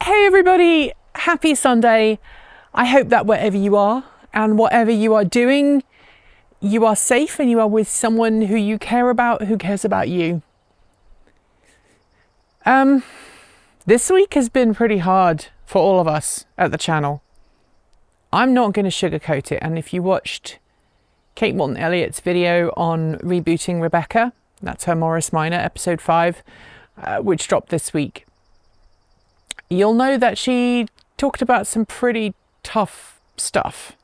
Hey everybody, happy Sunday. I hope that wherever you are and whatever you are doing, you are safe and you are with someone who you care about, who cares about you. This week has been pretty hard for all of us at the channel. I'm not going to sugarcoat it, and if you watched Kate Morton-Elliott's video on rebooting Rebecca, that's her Morris Minor, episode 5, which dropped this week, you'll know that she talked about some pretty tough stuff.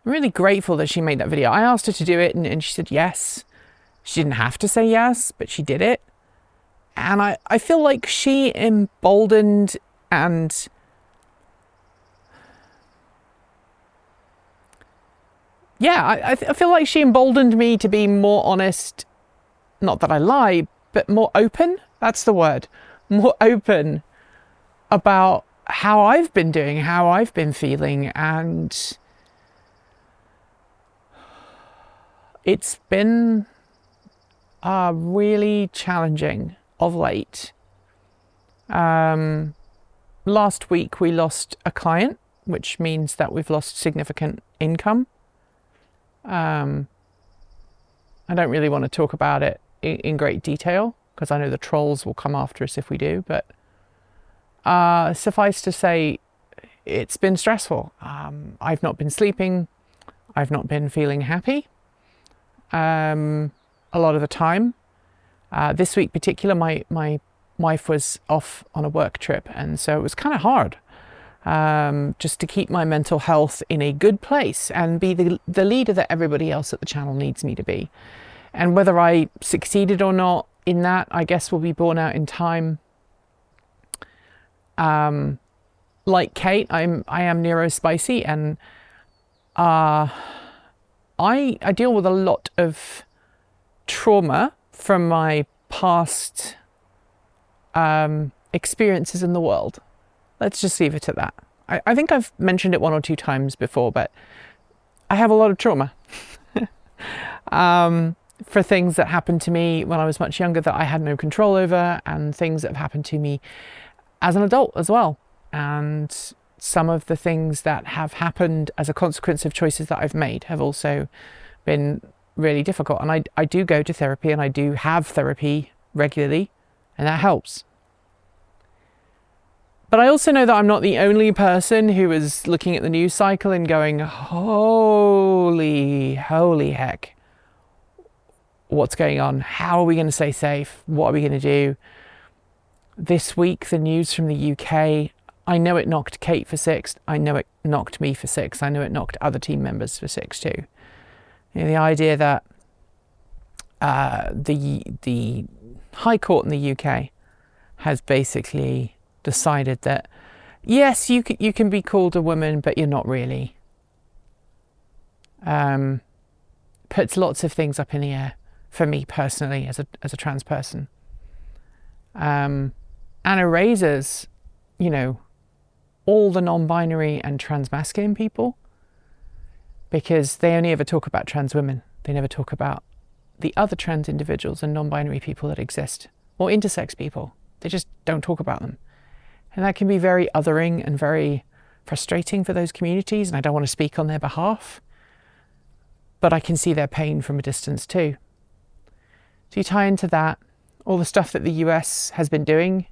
I'm really grateful that she made that video. I asked her to do it and she said yes. She didn't have to say yes, but she did it. And I feel like she emboldened and I feel like she emboldened me to be more honest. Not that I lie, but more open. That's the word. More open about how I've been doing, how I've been feeling, and it's been really challenging of late. Last week we lost a client, which means that we've lost significant income. I don't really want to talk about it in great detail because I know the trolls will come after us if we do, but suffice to say, it's been stressful. I've not been sleeping. I've not been feeling happy a lot of the time. This week particular, my wife was off on a work trip, and so it was kind of hard just to keep my mental health in a good place and be the leader that everybody else at the channel needs me to be. And whether I succeeded or not in that, I guess, will be borne out in time. Like Kate, I am neurospicy, and I deal with a lot of trauma from my past experiences in the world. Let's just leave it at that. I think I've mentioned it 1 or 2 times before, but I have a lot of trauma for things that happened to me when I was much younger that I had no control over, and things that have happened to me as an adult as well. And some of the things that have happened as a consequence of choices that I've made have also been really difficult. And I do go to therapy, and I do have therapy regularly, and that helps. But I also know that I'm not the only person who is looking at the news cycle and going, holy heck, what's going on? How are we going to stay safe? What are we going to do? This week, the news from the UK, I know it knocked Kate for 6. I know it knocked me for 6. I know it knocked other team members for 6 too. You know, the idea that the High Court in the UK has basically decided that, yes, you can be called a woman, but you're not really. Puts lots of things up in the air for me personally as a trans person. And erases, you know, all the non-binary and trans-masculine people, because they only ever talk about trans women. They never talk about the other trans individuals and non-binary people that exist, or intersex people. They just don't talk about them. And that can be very othering and very frustrating for those communities, and I don't want to speak on their behalf, but I can see their pain from a distance too. So you tie into that all the stuff that the US has been doing,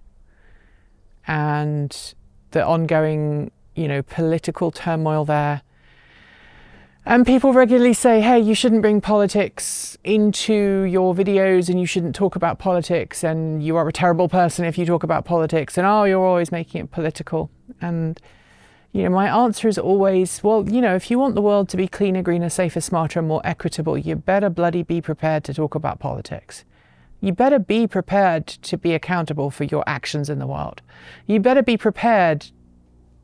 and the ongoing, you know, political turmoil there. And people regularly say, hey, you shouldn't bring politics into your videos, and you shouldn't talk about politics, and you are a terrible person if you talk about politics, and oh, you're always making it political. And, you know, my answer is always, well, you know, if you want the world to be cleaner, greener, safer, smarter, and more equitable, you better bloody be prepared to talk about politics. You better be prepared to be accountable for your actions in the world. You better be prepared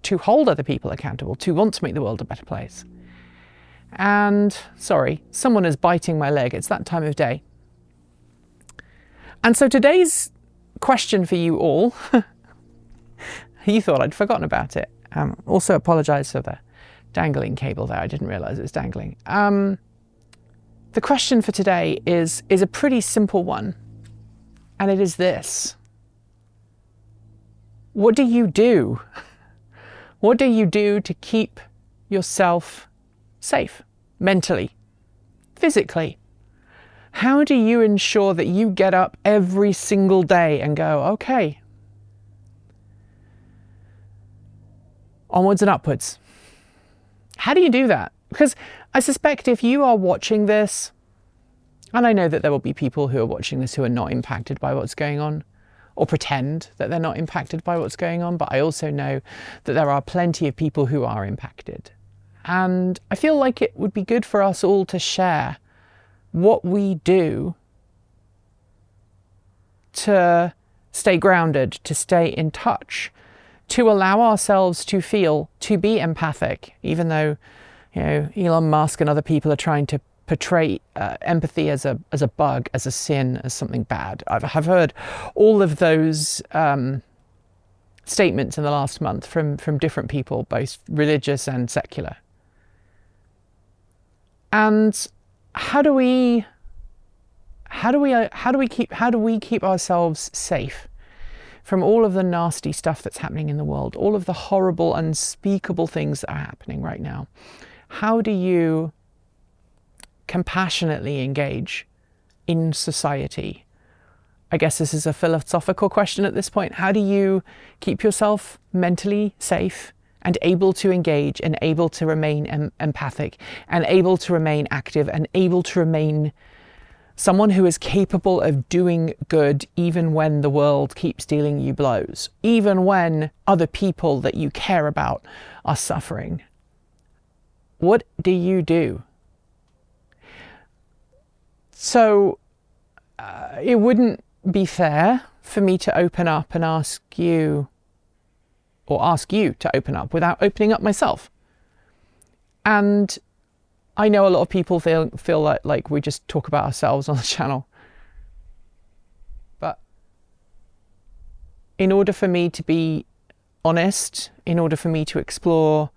to hold other people accountable, to want to make the world a better place. And, sorry, someone is biting my leg. It's that time of day. And so today's question for you all, you thought I'd forgotten about it. Also apologise for the dangling cable there. I didn't realise it was dangling. The question for today is a pretty simple one. And it is this: what do you do? What do you do to keep yourself safe mentally, physically? How do you ensure that you get up every single day and go, okay, onwards and upwards? How do you do that? Because I suspect if you are watching this, and I know that there will be people who are watching this who are not impacted by what's going on, or pretend that they're not impacted by what's going on, but I also know that there are plenty of people who are impacted. And I feel like it would be good for us all to share what we do to stay grounded, to stay in touch, to allow ourselves to feel, to be empathic, even though, you know, Elon Musk and other people are trying to portray empathy as a bug, as a sin, as something bad. I've heard all of those statements in the last month from different people, both religious and secular. And how do we keep ourselves safe from all of the nasty stuff that's happening in the world, all of the horrible, unspeakable things that are happening right now? How do you compassionately engage in society? I guess this is a philosophical question at this point. How do you keep yourself mentally safe and able to engage and able to remain empathic and able to remain active and able to remain someone who is capable of doing good even when the world keeps dealing you blows, even when other people that you care about are suffering? What do you do? So it wouldn't be fair for me to open up and ask you to open up without opening up myself. And I know a lot of people feel like we just talk about ourselves on the channel. But in order for me to be honest, in order for me to explore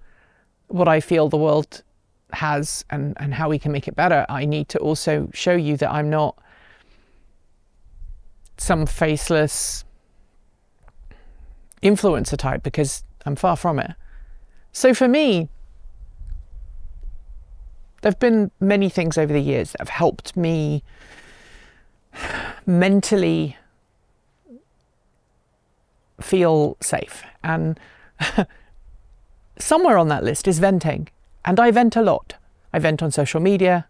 what I feel the world has and how we can make it better, I need to also show you that I'm not some faceless influencer type, because I'm far from it. So for me, there have been many things over the years that have helped me mentally feel safe. And somewhere on that list is venting. And I vent a lot. I vent on social media.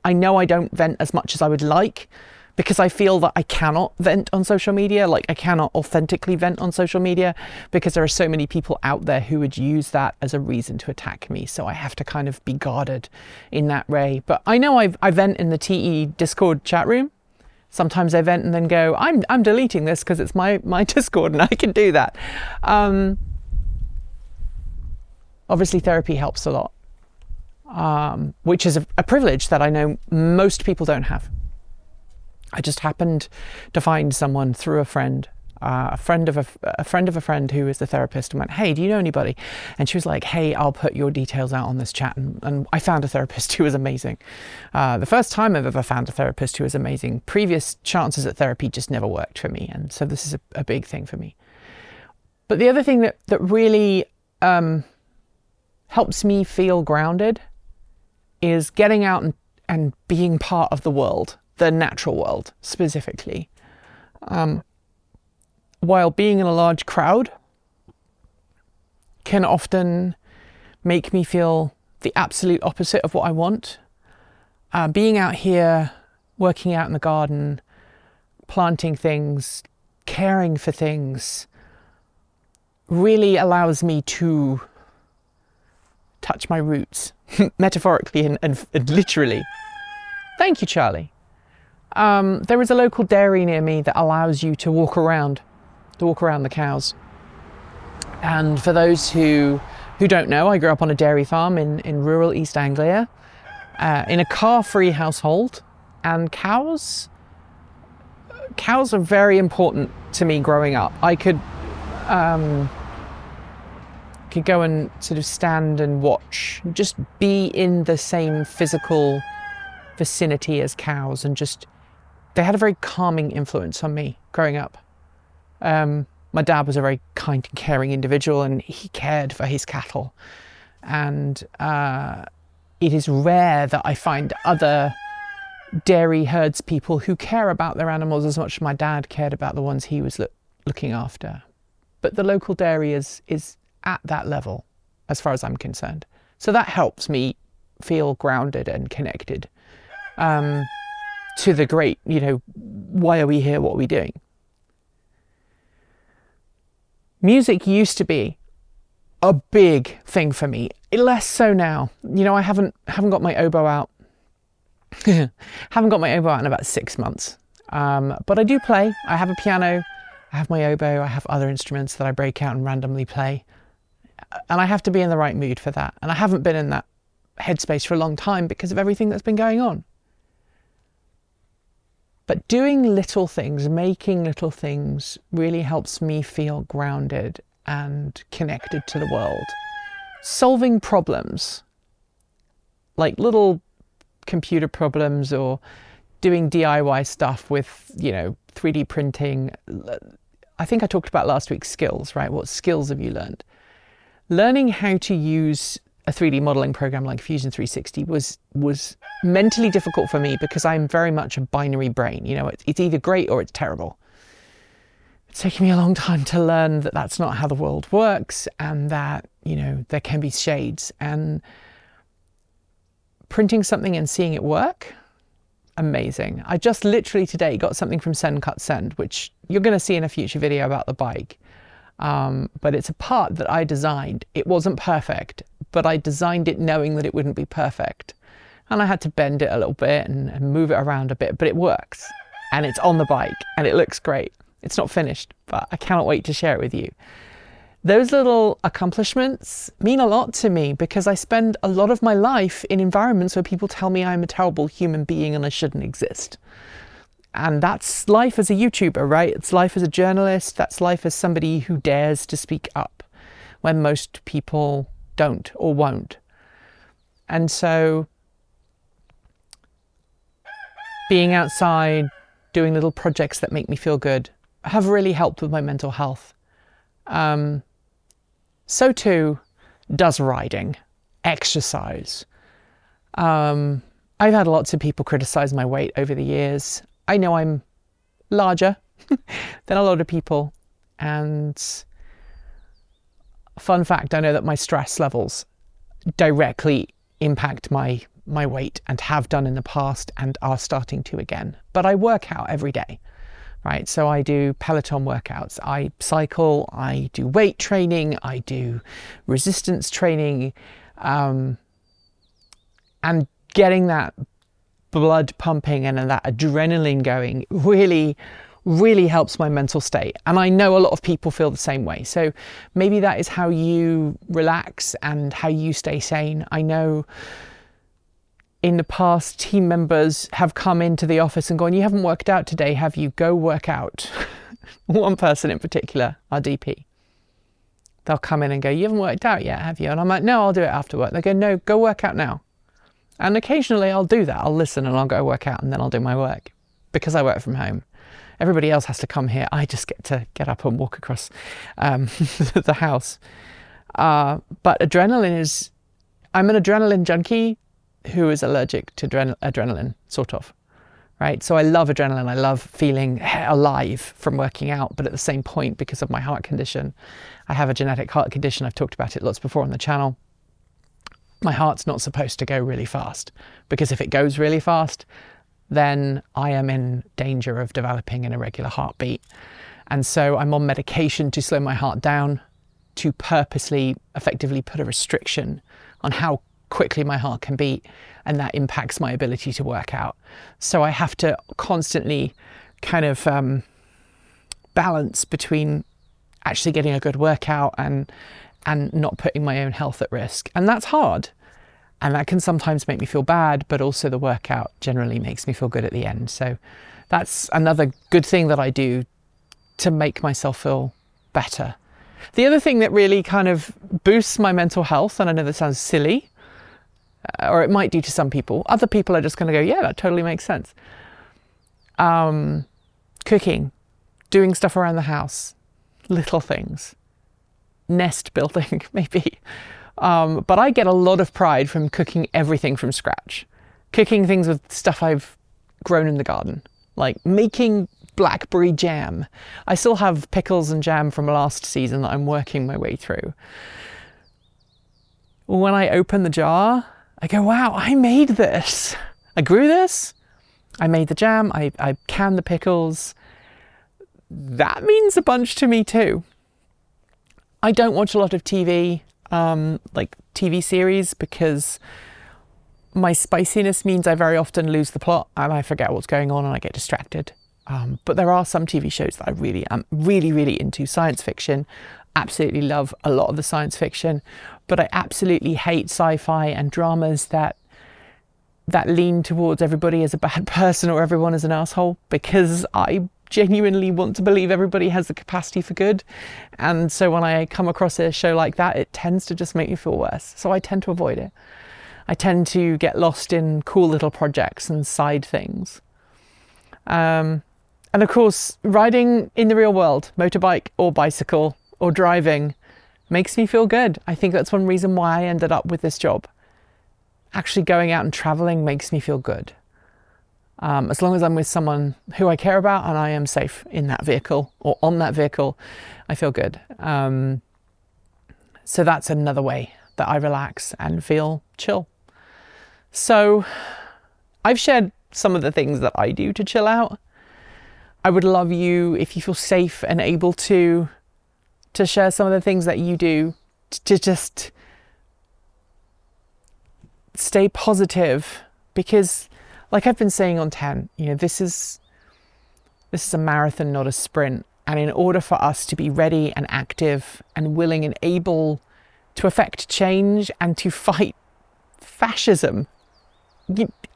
I know I don't vent as much as I would like, because I feel that I cannot vent on social media. Like, I cannot authentically vent on social media because there are so many people out there who would use that as a reason to attack me. So I have to kind of be guarded in that way. But I know I vent in the TE Discord chat room. Sometimes I vent and then go, I'm deleting this because it's my Discord and I can do that. Obviously therapy helps a lot, which is a privilege that I know most people don't have. I just happened to find someone through a friend of a friend who is a therapist, and went, hey, do you know anybody? And she was like, hey, I'll put your details out on this chat. And I found a therapist who was amazing. The first time I've ever found a therapist who was amazing. Previous chances at therapy just never worked for me. And so this is a big thing for me. But the other thing that really helps me feel grounded is getting out and being part of the world, the natural world specifically. While being in a large crowd can often make me feel the absolute opposite of what I want, being out here, working out in the garden, planting things, caring for things, really allows me to touch my roots, metaphorically and literally. Thank you, Charlie. There is a local dairy near me that allows you to walk around the cows. And for those who don't know, I grew up on a dairy farm in rural East Anglia, in a car-free household, and cows are very important to me growing up. I could go and sort of stand and watch, just be in the same physical vicinity as cows, and just, they had a very calming influence on me growing up. My dad was a very kind and caring individual, and he cared for his cattle. And it is rare that I find other dairy herds people who care about their animals as much as my dad cared about the ones he was looking after. But the local dairy is at that level, as far as I'm concerned. So that helps me feel grounded and connected to the great, why are we here? What are we doing? Music used to be a big thing for me. Less so now. I haven't got my oboe out. Haven't got my oboe out in about 6 months. But I do play. I have a piano. I have my oboe. I have other instruments that I break out and randomly play. And I have to be in the right mood for that. And I haven't been in that headspace for a long time because of everything that's been going on. But doing little things, making little things, really helps me feel grounded and connected to the world. Solving problems, like little computer problems, or doing DIY stuff with, 3D printing. I think I talked about last week's skills, right? What skills have you learned? Learning how to use a 3D modeling program like Fusion 360 was mentally difficult for me because I'm very much a binary brain. It's either great or it's terrible. It's taken me a long time to learn that that's not how the world works, and that, there can be shades. And printing something and seeing it work, amazing. I just literally today got something from Send Cut Send, which you're going to see in a future video about the bike. But it's a part that I designed. It wasn't perfect, but I designed it knowing that it wouldn't be perfect. And I had to bend it a little bit and move it around a bit, but it works. And it's on the bike and it looks great. It's not finished, but I cannot wait to share it with you. Those little accomplishments mean a lot to me because I spend a lot of my life in environments where people tell me I'm a terrible human being and I shouldn't exist. And that's life as a YouTuber, right? It's life as a journalist. That's life as somebody who dares to speak up when most people don't or won't. And so being outside, doing little projects that make me feel good have really helped with my mental health. So too does riding, exercise. I've had lots of people criticize my weight over the years. I know I'm larger than a lot of people. And fun fact, I know that my stress levels directly impact my weight and have done in the past and are starting to again. But I work out every day, right? So I do Peloton workouts, I cycle, I do weight training, I do resistance training, and getting that blood pumping and that adrenaline going really, really helps my mental state. And I know a lot of people feel the same way. So maybe that is how you relax and how you stay sane. I know in the past, team members have come into the office and gone, "You haven't worked out today, have you? Go work out." One person in particular, our DP, they'll come in and go, "You haven't worked out yet, have you?" And I'm like, "No, I'll do it after work." They go, "No, go work out now." And occasionally I'll do that. I'll listen and I'll go work out and then I'll do my work because I work from home. Everybody else has to come here. I just get to get up and walk across the house. But adrenaline is, I'm an adrenaline junkie who is allergic to adrenaline, sort of, right? So I love adrenaline. I love feeling alive from working out. But at the same point, because of my heart condition, I have a genetic heart condition. I've talked about it lots before on the channel. My heart's not supposed to go really fast, because if it goes really fast, then I am in danger of developing an irregular heartbeat. And so I'm on medication to slow my heart down, to purposely, effectively put a restriction on how quickly my heart can beat, and that impacts my ability to work out. So I have to constantly kind of balance between actually getting a good workout and not putting my own health at risk. And that's hard. And that can sometimes make me feel bad, but also the workout generally makes me feel good at the end. So that's another good thing that I do to make myself feel better. The other thing that really kind of boosts my mental health, and I know that sounds silly, or it might do to some people. Other people are just going to go, yeah, that totally makes sense. Cooking, doing stuff around the house, little things. Nest building, maybe. But I get a lot of pride from cooking everything from scratch. Cooking things with stuff I've grown in the garden, like making blackberry jam. I still have pickles and jam from last season that I'm working my way through. When I open the jar, I go, wow, I made this. I grew this. I made the jam. I canned the pickles. That means a bunch to me too. I don't watch a lot of TV, like TV series, because my spiciness means I very often lose the plot and I forget what's going on and I get distracted. But there are some TV shows that I really am really into. Science fiction, absolutely love a lot of the science fiction, but I absolutely hate sci-fi and dramas that lean towards everybody as a bad person or everyone as an asshole, because I genuinely want to believe everybody has the capacity for good. And so when I come across a show like that, it tends to just make me feel worse. So I tend to avoid it. I tend to get lost in cool little projects and side things. And of course, riding in the real world, motorbike or bicycle or driving, makes me feel good. I think that's one reason why I ended up with this job. Actually going out and traveling makes me feel good. As long as I'm with someone who I care about and I am safe in that vehicle or on that vehicle, I feel good. So that's another way that I relax and feel chill. So I've shared some of the things that I do to chill out. I would love you, if you feel safe and able to share some of the things that you do to just stay positive, because like I've been saying on 10, this is a marathon, not a sprint. And in order for us to be ready and active and willing and able to affect change and to fight fascism,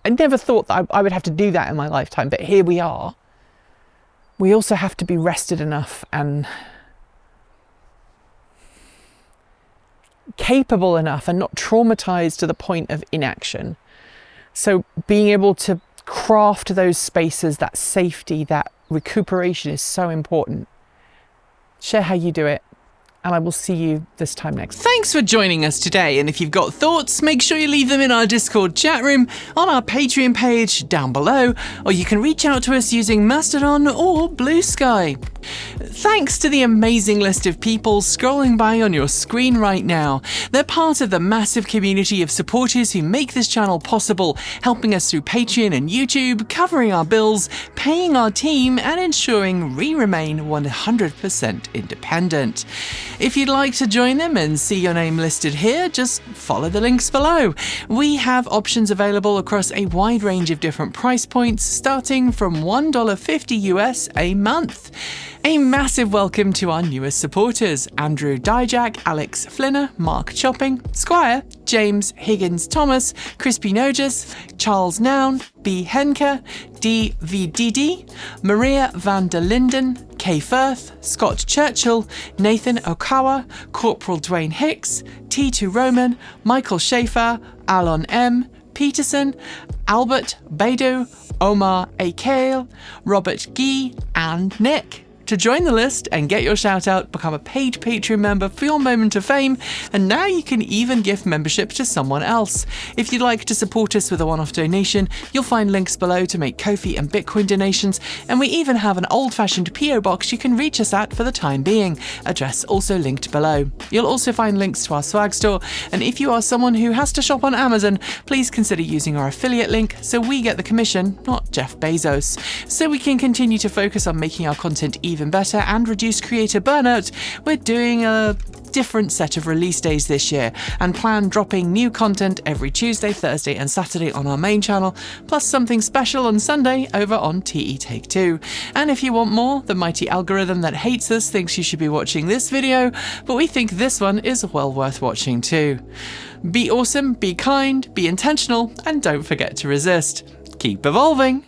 I never thought that I would have to do that in my lifetime, but here we are. We also have to be rested enough and capable enough and not traumatized to the point of inaction. So being able to craft those spaces, that safety, that recuperation is so important. Share how you do it, and I will see you this time next. Thanks for joining us today, and if you've got thoughts, make sure you leave them in our Discord chat room, on our Patreon page down below, or you can reach out to us using Mastodon or Blue Sky. Thanks to the amazing list of people scrolling by on your screen right now. They're part of the massive community of supporters who make this channel possible, helping us through Patreon and YouTube, covering our bills, paying our team, and ensuring we remain 100% independent. If you'd like to join them and see your name listed here, just follow the links below. We have options available across a wide range of different price points, starting from $1.50 US a month. A massive welcome to our newest supporters: Andrew Dijak, Alex Flinner, Mark Chopping, Squire, James Higgins Thomas, Crispy Noges, Charles Noun, B. Henke, DVDD, Maria van der Linden, Kay Firth, Scott Churchill, Nathan Okawa, Corporal Dwayne Hicks, T2 Roman, Michael Schaefer, Alon M, Peterson, Albert Beidou, Omar A. Kale, Robert Gee, and Nick. To join the list and get your shout out, become a paid Patreon member for your moment of fame, and now you can even gift membership to someone else. If you'd like to support us with a one-off donation, you'll find links below to make Ko-fi and Bitcoin donations, and we even have an old-fashioned PO box you can reach us at for the time being, address also linked below. You'll also find links to our swag store, and if you are someone who has to shop on Amazon, please consider using our affiliate link so we get the commission, not Jeff Bezos. So we can continue to focus on making our content even better and reduce creator burnout, we're doing a different set of release days this year and plan dropping new content every Tuesday, Thursday and Saturday on our main channel, plus something special on Sunday over on TE Take 2. And if you want more, the mighty algorithm that hates us thinks you should be watching this video, but we think this one is well worth watching too. Be awesome, be kind, be intentional, and don't forget to resist. Keep evolving!